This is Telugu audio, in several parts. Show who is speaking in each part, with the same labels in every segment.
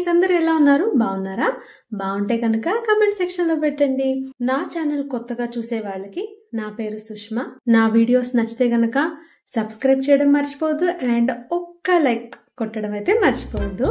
Speaker 1: గైస్, అందరూ ఎలా ఉన్నారు? బాగున్నారా? బాగుంటే కనుక కామెంట్ సెక్షన్ లో పెట్టండి. నా ఛానల్ కొత్తగా చూసే వాళ్ళకి నా పేరు సుష్మా. నా వీడియోస్ నచ్చితే గనక సబ్స్క్రైబ్ చేయడం మర్చిపోవద్దు అండ్ ఒక్క లైక్ కొట్టడం అయితే మర్చిపోవద్దు.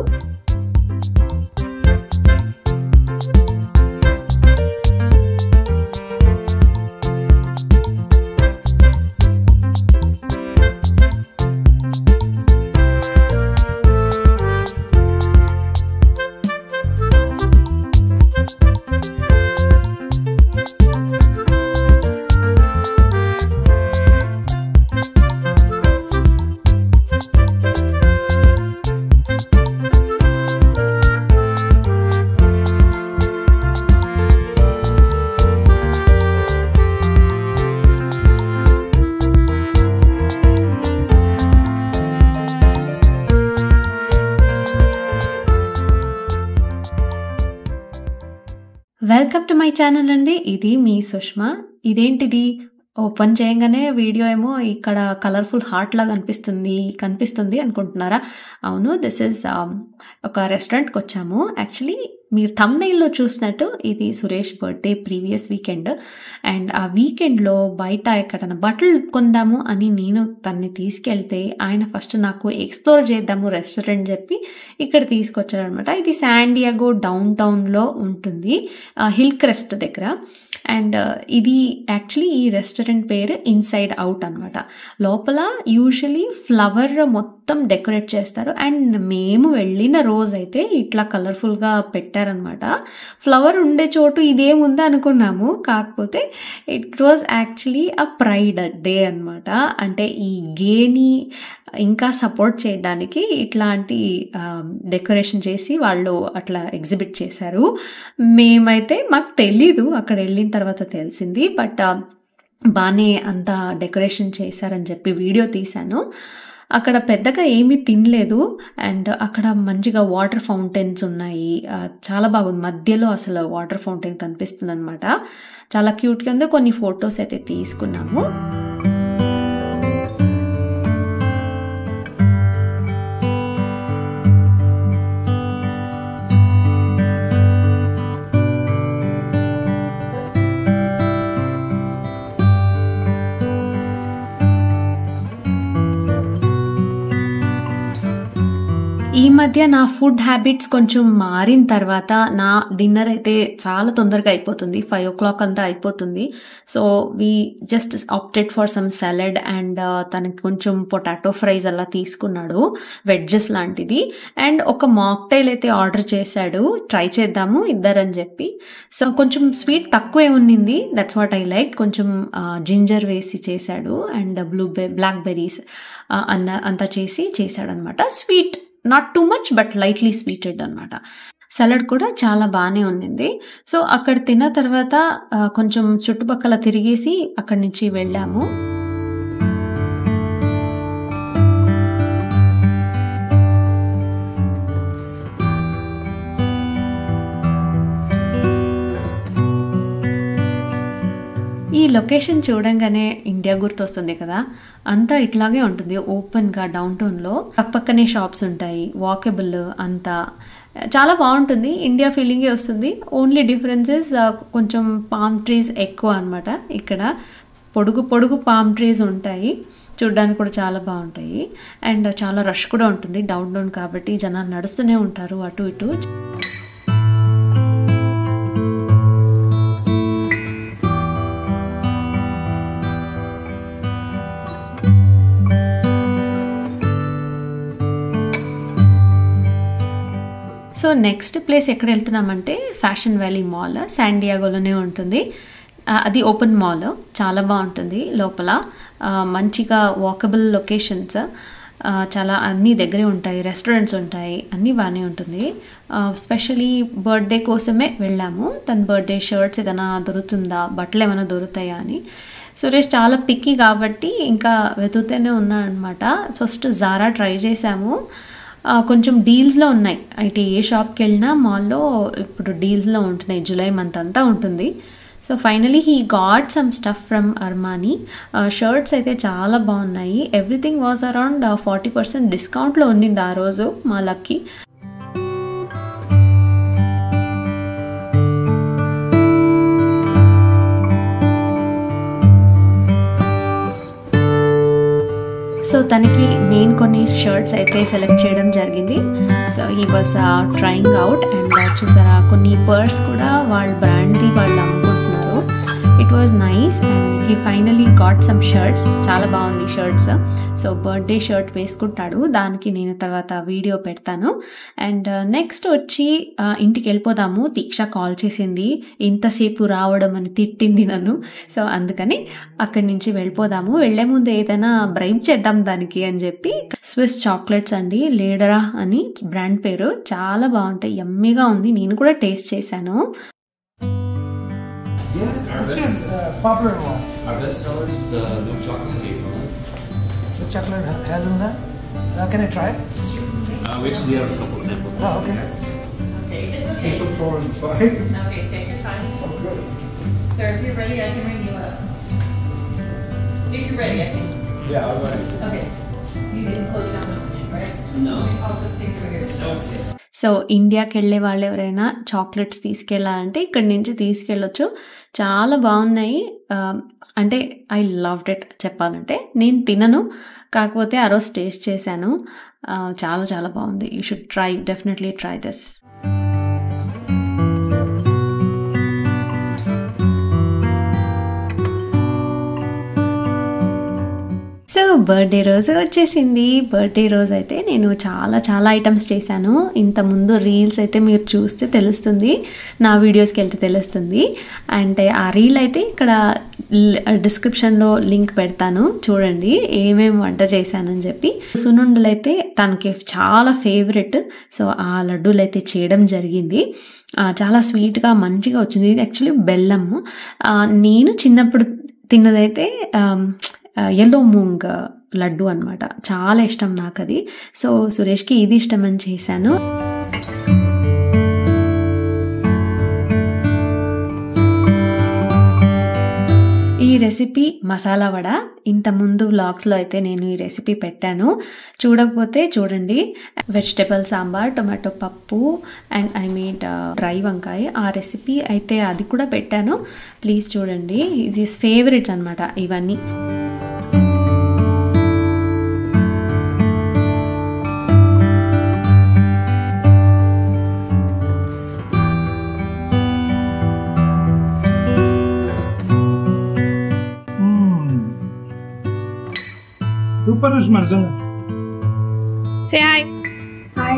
Speaker 1: వెల్కమ్ టు మై ఛానల్ అండి. ఇది మీ సుష్మా. ఇదేంటిది? ఓపెన్ చేయగానే వీడియో ఏమో ఇక్కడ కలర్ఫుల్ హార్ట్ లాగా కనిపిస్తుంది అనుకుంటున్నారా? అవును, దిస్ ఇస్ ఒక రెస్టారెంట్కి వచ్చాము. యాక్చువల్లీ మీరు థంబ్నెయిల్లో చూసినట్టు ఇది Suresh birthday previous weekend. And ఆ వీకెండ్లో బయట ఎక్కడైనా బట్టలు కొందాము అని నేను తన్ని తీసుకెళ్తే ఆయన ఫస్ట్ నాకు ఎక్స్ప్లోర్ చేద్దాము రెస్టారెంట్ చెప్పి ఇక్కడ తీసుకొచ్చారనమాట. ఇది శాన్ డియాగో డౌన్ టౌన్లో ఉంటుంది, హిల్ క్రెస్ట్ దగ్గర. అండ్ ఇది యాక్చువల్లీ ఈ రెస్టారెంట్ పేరు ఇన్సైడ్ అవుట్ అనమాట. లోపల యూజువలీ ఫ్లవర్ మొత్తం డెకరేట్ చేస్తారు. అండ్ మేము వెళ్ళిన రోజైతే ఇట్లా కలర్ఫుల్గా పెట్టారనమాట. ఫ్లవర్ ఉండే చోటు ఇదేముందా అనుకున్నాము, కాకపోతే it was actually a pride day అనమాట. అంటే ఈ గేని ఇంకా సపోర్ట్ చేయడానికి ఇట్లాంటి డెకరేషన్ చేసి వాళ్ళు అట్లా ఎగ్జిబిట్ చేశారు. మేమైతే మాకు తెలీదు, అక్కడ వెళ్ళిన తర్వాత తెలిసింది. బట్ బాగానే అంతా డెకరేషన్ చేశారని చెప్పి వీడియో తీశాను. అక్కడ పెద్దగా ఏమీ తినలేదు. అండ్ అక్కడ మంచిగా వాటర్ ఫౌంటైన్స్ ఉన్నాయి, చాలా బాగుంది. మధ్యలో అసలు వాటర్ ఫౌంటైన్ కనిపిస్తుంది అనమాట. చాలా క్యూట్గా ఉంది. కొన్ని ఫొటోస్ అయితే తీసుకున్నాము. ఈ మధ్య నా ఫుడ్ హ్యాబిట్స్ కొంచెం మారిన తర్వాత నా డిన్నర్ అయితే చాలా తొందరగా అయిపోతుంది. 5 o'clock అంతా అయిపోతుంది. So we just opted for some salad and తనకి కొంచెం పొటాటో ఫ్రైస్ అలా తీసుకున్నాడు, వెడ్జెస్ లాంటిది. అండ్ ఒక మాక్టైల్ అయితే ఆర్డర్ చేశాడు, ట్రై చేద్దాము ఇద్దరని చెప్పి. సో కొంచెం స్వీట్ తక్కువే ఉన్నింది, దట్స్ వాట్ ఐ లైక్. కొంచెం జింజర్ వేసి చేశాడు అండ్ బ్లాక్ బెర్రీస్ అంతా చేశాడు అనమాట. Sweet not too much but lightly sweeted అనమాట. సలాడ్ కూడా చాలా బాగానే ఉన్నింది. సో అక్కడ తిన్న తర్వాత కొంచెం చుట్టుపక్కల తిరిగేసి అక్కడి నుంచి వెళ్ళాము. ఈ లొకేషన్ చూడంగానే ఇండియా గుర్తొస్తుంది కదా. అంతా ఇట్లాగే ఉంటుంది, ఓపెన్గా డౌన్ టౌన్లో. పక్కనే షాప్స్ ఉంటాయి, వాకబుల్, అంతా చాలా బాగుంటుంది. ఇండియా ఫీలింగే వస్తుంది. ఓన్లీ డిఫరెన్సెస్ కొంచెం పామ్ ట్రీస్ ఎక్కువ అనమాట. ఇక్కడ పొడుగు పామ్ ట్రీస్ ఉంటాయి, చూడ్డానికి కూడా చాలా బాగుంటాయి. అండ్ చాలా రష్ కూడా ఉంటుంది డౌన్ టౌన్ కాబట్టి. జనాలు నడుస్తూనే ఉంటారు అటు ఇటు. సో నెక్స్ట్ ప్లేస్ ఎక్కడ వెళ్తున్నామంటే ఫ్యాషన్ వ్యాలీ మాల్, శాన్ డియాగోలోనే ఉంటుంది. అది ఓపెన్ మాల్, చాలా బాగుంటుంది. లోపల మంచిగా వాకబుల్ లొకేషన్స్, చాలా అన్నీ దగ్గరే ఉంటాయి, రెస్టారెంట్స్ ఉంటాయి, అన్నీ బాగానే ఉంటుంది. స్పెషలీ బర్త్డే కోసమే వెళ్ళాము. తన బర్త్డే షర్ట్స్ ఏదైనా దొరుకుతుందా, బట్టలు ఏమైనా దొరుకుతాయా అని. సురేష్ చాలా పిక్కీ కాబట్టి ఇంకా వెతుకుతూనే ఉన్నాడు అనమాట. ఫస్ట్ జారా ట్రై చేసాము, కొంచెం డీల్స్లో ఉన్నాయి. అయితే ఏ షాప్కి వెళ్ళినా మాల్లో ఇప్పుడు డీల్స్లో ఉంటున్నాయి, జూలై మంత్ అంతా ఉంటుంది. So finally he got some stuff from Armani. Shirts అయితే చాలా బాగున్నాయి. ఎవ్రీథింగ్ వాజ్ అరౌండ్ 40% డిస్కౌంట్లో ఉండింది ఆ రోజు, మా లక్కీ. తనకి నేను కొన్ని షర్ట్స్ అయితే సెలెక్ట్ చేయడం జరిగింది. So he was trying out. And చూసారా కొన్ని పర్స్ కూడా వాళ్ళ బ్రాండ్ది వాళ్ళు అమ్ముకుంటున్నారు. It was nice. And he finally got some shirts. చాలా బాగుంది షర్ట్స్. సో బర్త్డే షర్ట్ వేసుకుంటాడు, దానికి నేను తర్వాత వీడియో పెడతాను. అండ్ నెక్స్ట్ వచ్చి ఇంటికి వెళ్ళిపోదాము. దీక్ష కాల్ చేసింది, ఇంతసేపు రావడం అని తిట్టింది నన్ను. సో అందుకని అక్కడి నుంచి వెళ్ళిపోదాము. వెళ్లే ముందు ఏదైనా బ్రైబ్ చేద్దాం దానికి అని చెప్పి స్విస్ చాక్లెట్స్ అండి, లేడరా అని బ్రాండ్ పేరు, చాలా బాగుంటాయి, యమ్మీగా ఉంది. నేను కూడా టేస్ట్ చేశాను.
Speaker 2: Popular one.
Speaker 3: Our best seller is the milk chocolate hazelnut.
Speaker 2: The chocolate hazelnut. Can I try it?
Speaker 3: We actually have a couple samples.
Speaker 2: Oh, okay.
Speaker 4: Okay, it's okay. Okay, take your time. Sir, if you're ready, I can ring you up. If you're ready, I can.
Speaker 3: Yeah, I'm ready.
Speaker 4: Okay. You didn't close down this thing, right?
Speaker 3: No.
Speaker 4: I'll just take it over here.
Speaker 3: Okay.
Speaker 1: So ఇండియాకి వెళ్ళే వాళ్ళు ఎవరైనా చాక్లెట్స్ తీసుకెళ్ళాలంటే ఇక్కడి నుంచి తీసుకెళ్ళొచ్చు. చాలా బాగున్నాయి. అంటే ఐ లవ్డ్ ఇట్ చెప్పాలంటే. నేను తినను, కాకపోతే ఆ రోజు టేస్ట్ చేశాను. చాలా చాలా బాగుంది. You should try, definitely try this. So birthday రోజు వచ్చేసింది. బర్త్డే రోజు అయితే నేను చాలా చాలా ఐటమ్స్ చేశాను. ఇంతకుముందు రీల్స్ అయితే మీరు చూస్తే తెలుస్తుంది, నా వీడియోస్కి వెళ్తే తెలుస్తుంది. అంటే ఆ రీల్ అయితే ఇక్కడ డిస్క్రిప్షన్లో లింక్ పెడతాను, చూడండి ఏమేమి వంట చేశానని చెప్పి. సున్నుండలు అయితే తనకి చాలా ఫేవరెట్. సో ఆ లడ్డూలు అయితే చేయడం జరిగింది. చాలా స్వీట్గా మంచిగా వచ్చింది. ఇది యాక్చువల్లీ బెల్లం. నేను చిన్నప్పుడు తిన్నదైతే ఎల్లో మూంగ్ లడ్డు అనమాట, చాలా ఇష్టం నాకు అది. సో సురేష్కి ఇది ఇష్టం అని చేశాను. ఈ రెసిపీ మసాలా వడ ఇంత ముందు వ్లాగ్స్లో అయితే నేను ఈ రెసిపీ పెట్టాను, చూడకపోతే చూడండి. వెజిటేబుల్ సాంబార్, టొమాటో పప్పు అండ్ ఐ మేడ్ డ్రై వంకాయ, ఆ రెసిపీ అయితే అది కూడా పెట్టాను. ప్లీజ్ చూడండి. ఇది ఫేవరెట్స్ అనమాట ఇవన్నీ.
Speaker 2: Super Usman.
Speaker 1: Say hi.
Speaker 5: Hi.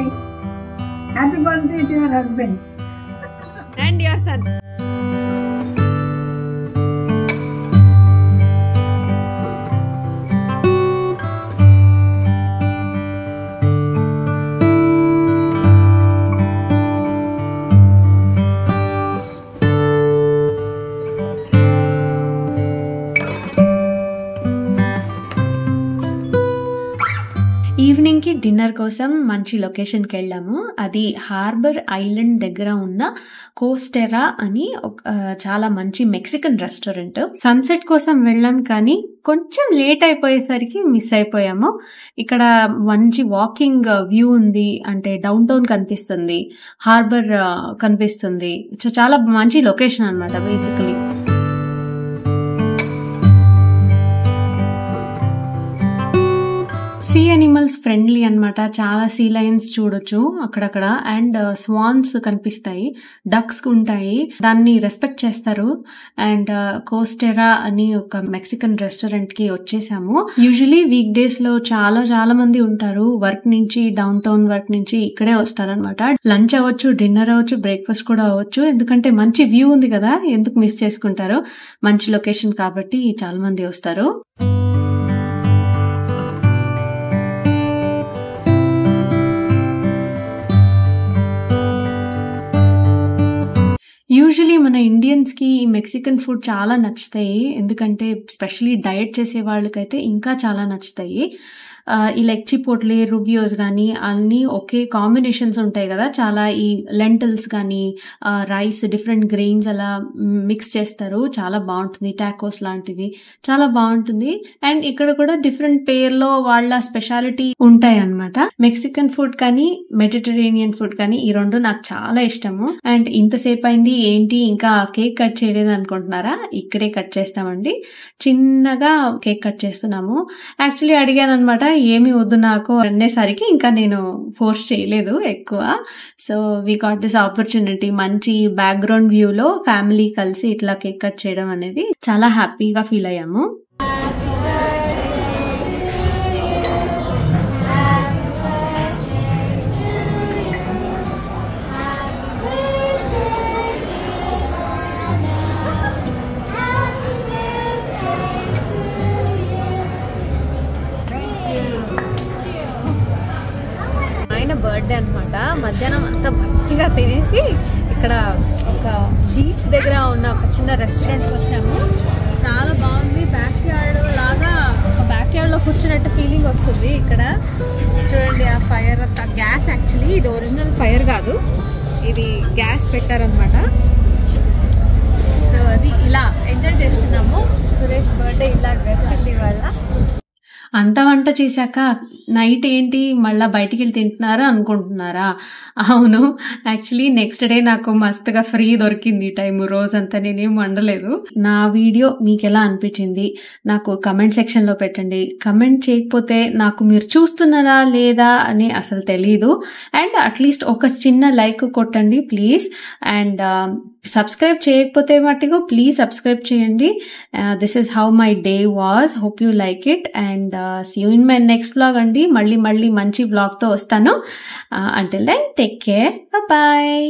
Speaker 5: Happy birthday to your husband.
Speaker 1: And your son. ఈవినింగ్కి డిన్నర్ కోసం మంచి లొకేషన్కి వెళ్ళాము. అది హార్బర్ ఐలాండ్ దగ్గర ఉన్న కోస్టెరా అని చాలా మంచి మెక్సికన్ రెస్టారెంట్. సన్సెట్ కోసం వెళ్ళాం, కానీ కొంచెం లేట్ అయిపోయేసరికి మిస్ అయిపోయాము. ఇక్కడ మంచి వాకింగ్ వ్యూ ఉంది, అంటే డౌన్ టౌన్ కనిపిస్తుంది, హార్బర్ కనిపిస్తుంది. చాలా మంచి లొకేషన్ అనమాట బేసికలీ. సీ అనిమల్స్ ఫ్రెండ్లీ అనమాట. చాలా సీ లయన్స్ చూడొచ్చు అక్కడక్కడ. అండ్ స్వాన్స్ కనిపిస్తాయి, డక్స్ ఉంటాయి, దాన్ని రెస్పెక్ట్ చేస్తారు. అండ్ కోస్టెరా అని ఒక మెక్సికన్ రెస్టారెంట్ కి వచ్చేసాము. యూజువలీ వీక్ డేస్ లో చాలా చాలా మంది ఉంటారు. వర్క్ నుంచి, డౌన్ టౌన్ వర్క్ నుంచి ఇక్కడే వస్తారనమాట. లంచ్ అవ్వచ్చు, డిన్నర్ అవ్వచ్చు, బ్రేక్ఫాస్ట్ కూడా అవ్వచ్చు. ఎందుకంటే మంచి వ్యూ ఉంది కదా, ఎందుకు మిస్ చేసుకుంటారు. మంచి లొకేషన్ కాబట్టి చాలా మంది వస్తారు. యూజువలీ మన ఇండియన్స్కి ఈ మెక్సికన్ ఫుడ్ చాలా నచ్చుతాయి. ఎందుకంటే స్పెషలీ డయట్ చేసే వాళ్ళకైతే ఇంకా చాలా నచ్చుతాయి. ఈ లైక్ చిపోట్లే, రుబియోస్ కానీ అన్నీ ఒకే కాంబినేషన్స్ ఉంటాయి కదా చాలా. ఈ లెంటిల్స్ కానీ రైస్, డిఫరెంట్ గ్రెయిన్స్ అలా మిక్స్ చేస్తారు, చాలా బాగుంటుంది. టాకోస్ లాంటివి చాలా బాగుంటుంది. అండ్ ఇక్కడ కూడా డిఫరెంట్ పేర్లో వాళ్ళ స్పెషాలిటీ ఉంటాయి అనమాట. మెక్సికన్ ఫుడ్ కానీ మెడిటరేనియన్ ఫుడ్ కానీ ఈ రెండు నాకు చాలా ఇష్టము. అండ్ ఇంతసేపు అయింది ఏంటి ఇంకా కేక్ కట్ చేయలేదు అనుకుంటున్నారా? ఇక్కడే కట్ చేస్తామండి. చిన్నగా కేక్ కట్ చేస్తున్నాము. యాక్చువల్లీ అడిగాను అనమాట, ఏమి వద్దు నాకు అనేసరికి ఇంకా నేను ఫోర్స్ చేయలేదు ఎక్కువ. So we got this opportunity. మంచి బ్యాక్గ్రౌండ్ వ్యూలో ఫ్యామిలీ కలిసి ఇట్లా కేక్ కట్ చేయడం అనేది చాలా హ్యాపీగా ఫీల్ అయ్యాము. బర్త్డే అనమాట. మధ్యాహ్నం అంతా భక్తిగా తినేసి ఇక్కడ ఒక బీచ్ దగ్గర ఉన్న ఒక చిన్న రెస్టారెంట్కి వచ్చాము. చాలా బాగుంది. బ్యాక్ యార్డ్ లాగా ఒక బ్యాక్ యార్డ్ లో కూర్చున్నట్టు ఫీలింగ్ వస్తుంది. ఇక్కడ చూడండి ఆ ఫైర్ అంతా గ్యాస్. యాక్చువల్లీ ఇది ఒరిజినల్ ఫైర్ కాదు, ఇది గ్యాస్ పెట్టారనమాట. సో అది ఇలా ఎంజాయ్ చేస్తున్నాము. సురేష్ బర్త్డే ఇలా గడిచింది ఇవాళ. అంత వంట చేశాక నైట్ ఏంటి మళ్ళీ బయటికి వెళ్ళి తింటున్నారా అనుకుంటున్నారా? అవును, యాక్చువల్లీ నెక్స్ట్ డే నాకు మస్తుగా ఫ్రీ దొరికింది టైం. రోజంతా నేనేం వండలేదు. నా వీడియో మీకు ఎలా అనిపించింది నాకు కమెంట్ సెక్షన్ లో పెట్టండి. కమెంట్ చేయకపోతే నాకు మీరు చూస్తున్నారా లేదా అని అసలు తెలీదు. అండ్ అట్లీస్ట్ ఒక చిన్న లైక్ కొట్టండి ప్లీజ్. అండ్ సబ్స్క్రైబ్ చేయకపోతే మట్టుకు ప్లీజ్ సబ్స్క్రైబ్ చేయండి. This is how my day was. Hope you like it. And see you in my next vlog అండి. మళ్ళీ మంచి వ్లాగ్ తో వస్తాను. Until then take care. Bye.